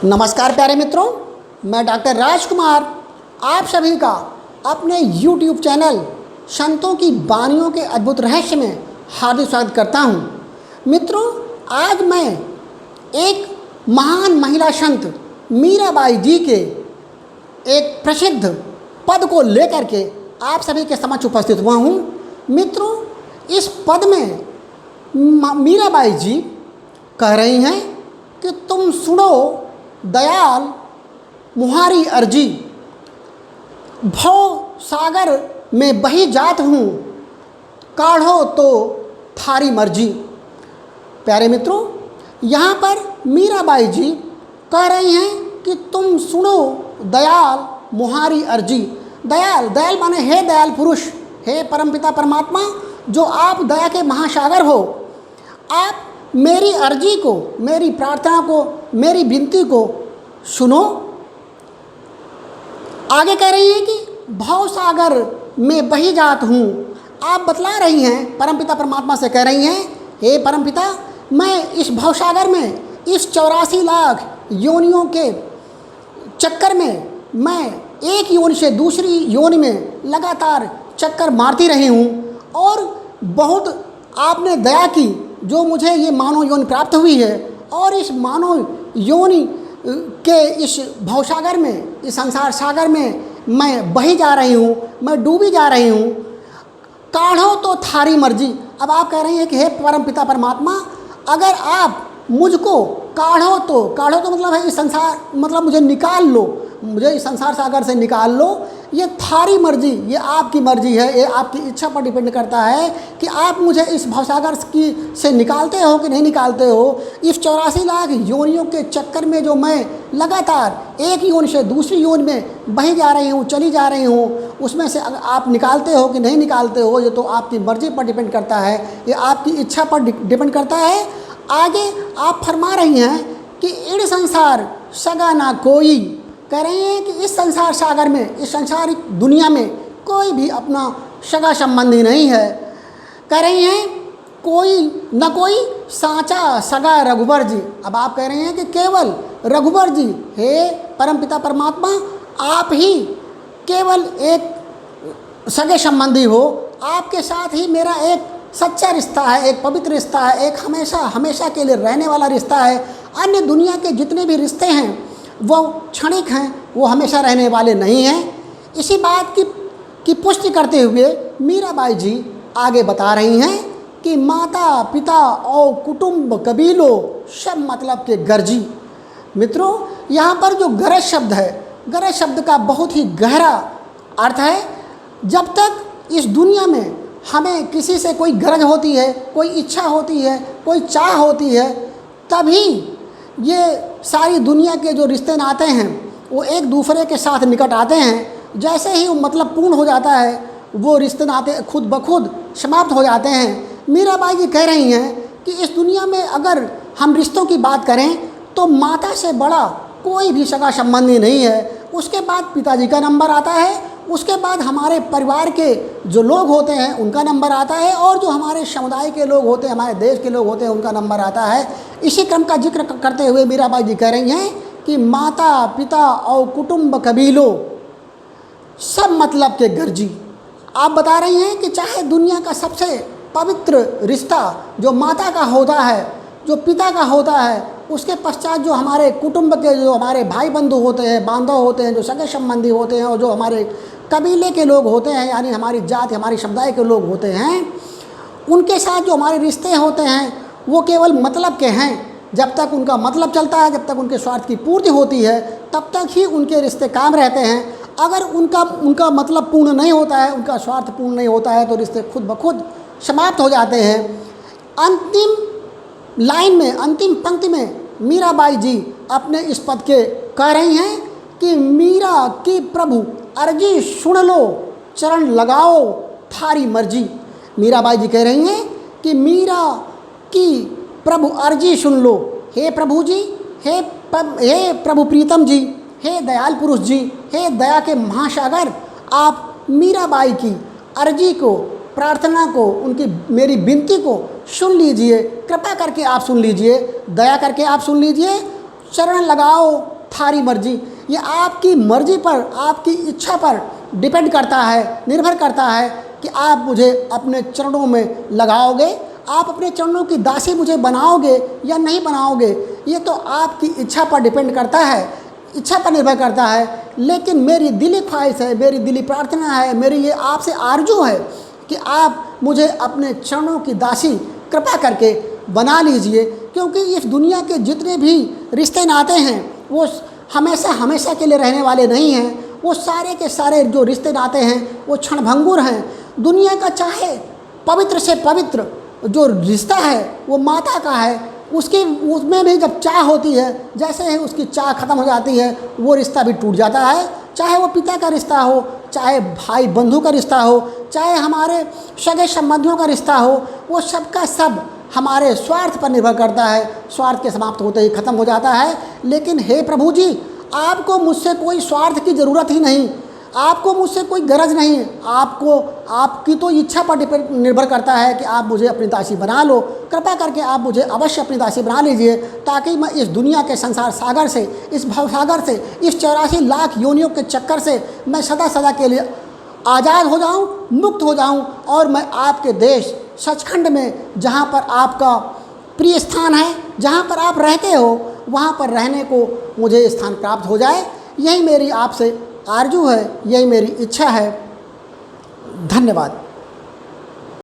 नमस्कार प्यारे मित्रों, मैं डॉक्टर राजकुमार आप सभी का अपने YouTube चैनल संतों की वानियों के अद्भुत रहस्य में हार्दिक स्वागत करता हूं। मित्रों, आज मैं एक महान महिला संत मीराबाई जी के एक प्रसिद्ध पद को लेकर के आप सभी के समक्ष उपस्थित हुआ हूं। मित्रों, इस पद में मीराबाई जी कह रही हैं कि तुम सुनो दयाल मुहारी अर्जी, भव सागर में बही जात हूँ, काढ़ो तो थारी मर्जी। प्यारे मित्रों, यहाँ पर मीराबाई जी कह रही हैं कि तुम सुनो दयाल मुहारी अर्जी। दयाल माने हे दयाल पुरुष, हे परमपिता परमात्मा, जो आप दया के महासागर हो, आप मेरी अर्जी को, मेरी प्रार्थना को, मेरी विनती को सुनो। आगे कह रही हैं कि भव सागर में बही जात हूँ। आप बतला रही हैं, परमपिता परमात्मा से कह रही हैं, हे परमपिता, मैं इस भवसागर में, इस 84 लाख योनियों के चक्कर में, मैं एक योनि से दूसरी योनि में लगातार चक्कर मारती रही हूँ और बहुत आपने दया की, जो मुझे ये मानव योनि प्राप्त हुई है। और इस मानव योनि के इस भवसागर में, इस संसार सागर में मैं बही जा रही हूँ, मैं डूबी जा रही हूँ। काढ़ो तो थारी मर्जी। अब आप कह रही हैं कि हे परमपिता परमात्मा, अगर आप मुझको काढ़ो तो मतलब है इस संसार, मतलब मुझे निकाल लो, मुझे इस संसार सागर से निकाल लो। ये थारी मर्जी, ये आपकी मर्जी है, ये आपकी इच्छा पर डिपेंड करता है कि आप मुझे इस भवसागर की से निकालते हो कि नहीं निकालते हो। इस 84 लाख योनियों के चक्कर में जो मैं लगातार एक योनि से दूसरी योनि में बही जा रही हूँ, चली जा रही हूँ, उसमें से आप निकालते हो कि नहीं निकालते हो, ये तो आपकी मर्जी पर डिपेंड करता है, ये आपकी इच्छा पर डिपेंड करता है। आगे आप फरमा रही हैं कि इड़ संसार सगा ना कोई। कह रहे हैं कि इस संसार सागर में, इस संसारिक दुनिया में कोई भी अपना सगा संबंधी नहीं है। कह रही हैं कोई न कोई साचा सगा रघुबर जी। अब आप कह रहे हैं कि केवल रघुबर जी, हे परमपिता परमात्मा, आप ही केवल एक सगे संबंधी हो, आपके साथ ही मेरा एक सच्चा रिश्ता है, एक पवित्र रिश्ता है, एक हमेशा के लिए रहने वाला रिश्ता है। अन्य दुनिया के जितने भी रिश्ते हैं वो क्षणिक हैं, वो हमेशा रहने वाले नहीं हैं। इसी बात की पुष्टि करते हुए मीराबाई जी आगे बता रही हैं कि माता पिता और कुटुंब कबीलों सब मतलब के गर्जी। मित्रों, यहाँ पर जो गरज शब्द है, गरज शब्द का बहुत ही गहरा अर्थ है। जब तक इस दुनिया में हमें किसी से कोई गरज होती है, कोई इच्छा होती है, कोई चाह होती है, तभी ये सारी दुनिया के जो रिश्ते नाते हैं वो एक दूसरे के साथ निकट आते हैं। जैसे ही वो मतलब पूर्ण हो जाता है, वो रिश्ते नाते खुद ब खुद समाप्त हो जाते हैं। मीराबाई जी कह रही हैं कि इस दुनिया में अगर हम रिश्तों की बात करें तो माता से बड़ा कोई भी सगा संबंधी नहीं है। उसके बाद पिताजी का नंबर आता है, उसके बाद हमारे परिवार के जो लोग होते हैं उनका नंबर आता है, और जो हमारे समुदाय के लोग होते हैं, हमारे देश के लोग होते हैं, उनका नंबर आता है। इसी क्रम का जिक्र करते हुए मीराबाई जी कह रही हैं कि माता पिता और कुटुंब कबीलों सब मतलब के गर्जी। आप बता रही हैं कि चाहे दुनिया का सबसे पवित्र रिश्ता जो माता का होता है, जो पिता का होता है, उसके पश्चात जो हमारे कुटुंब के, जो हमारे भाई बंधु होते हैं, बांधव होते हैं, जो सगे संबंधी होते हैं, और जो हमारे कबीले के लोग होते हैं, यानी हमारी जाति, हमारी समुदाय के लोग होते हैं, उनके साथ जो हमारे रिश्ते होते हैं वो केवल मतलब के हैं। जब तक उनका मतलब चलता है, जब तक उनके स्वार्थ की पूर्ति होती है, तब तक ही उनके रिश्ते काम रहते हैं। अगर उनका मतलब पूर्ण नहीं होता है, उनका स्वार्थ पूर्ण नहीं होता है, तो रिश्ते खुद ब खुद समाप्त हो जाते हैं। अंतिम लाइन में, अंतिम पंक्ति में मीराबाई जी अपने इस पद के कह रही हैं कि मीरा की प्रभु अर्जी सुन लो, चरण लगाओ थारी मर्जी। मीराबाई जी कह रही हैं कि मीरा की प्रभु अर्जी सुन लो। हे प्रभु जी, हे प्रभु प्रीतम जी, हे दयाल पुरुष जी, हे दया के महासागर, आप मीराबाई की अर्जी को, प्रार्थना को, उनकी मेरी विनती को सुन लीजिए। कृपा करके आप सुन लीजिए, दया करके आप सुन लीजिए। चरण लगाओ थारी मर्जी। ये आपकी मर्जी पर, आपकी इच्छा पर डिपेंड करता है, निर्भर करता है कि आप मुझे अपने चरणों में लगाओगे, आप अपने चरणों की दासी मुझे बनाओगे या नहीं बनाओगे। ये तो आपकी इच्छा पर डिपेंड करता है, इच्छा पर निर्भर करता है। लेकिन मेरी दिली ख्वाहिश है, मेरी दिली प्रार्थना है, मेरी ये आपसे आरजू है कि आप मुझे अपने चरणों की दासी कृपा करके बना लीजिए। क्योंकि इस दुनिया के जितने भी रिश्ते नाते हैं वो हमेशा हमेशा के लिए रहने वाले नहीं हैं। वो सारे के सारे जो रिश्ते नाते हैं वो क्षणभंगुर हैं। दुनिया का चाहे पवित्र से पवित्र जो रिश्ता है वो माता का है, उसमें भी जब चाह होती है, जैसे ही उसकी चाह ख़त्म हो जाती है वो रिश्ता भी टूट जाता है। चाहे वो पिता का रिश्ता हो, चाहे भाई बंधु का रिश्ता हो, चाहे हमारे सगे संबंधियों का रिश्ता हो, वो सब का सब हमारे स्वार्थ पर निर्भर करता है। स्वार्थ के समाप्त होते ही ख़त्म हो जाता है। लेकिन हे प्रभु जी, आपको मुझसे कोई स्वार्थ की ज़रूरत ही नहीं, आपको मुझसे कोई गरज नहीं है। आपको आपकी तो इच्छा पर निर्भर करता है कि आप मुझे अपनी दासी बना लो। कृपा करके आप मुझे अवश्य अपनी दासी बना लीजिए, ताकि मैं इस दुनिया के संसार सागर से, इस भव सागर से, इस 84 लाख योनियों के चक्कर से मैं सदा सदा के लिए आज़ाद हो जाऊं, मुक्त हो जाऊं, और मैं आपके देश सचखंड में, जहां पर आपका प्रिय स्थान है, जहां पर आप रहते हो, वहां पर रहने को मुझे स्थान प्राप्त हो जाए। यही मेरी आपसे आरजू है, यही मेरी इच्छा है। धन्यवाद।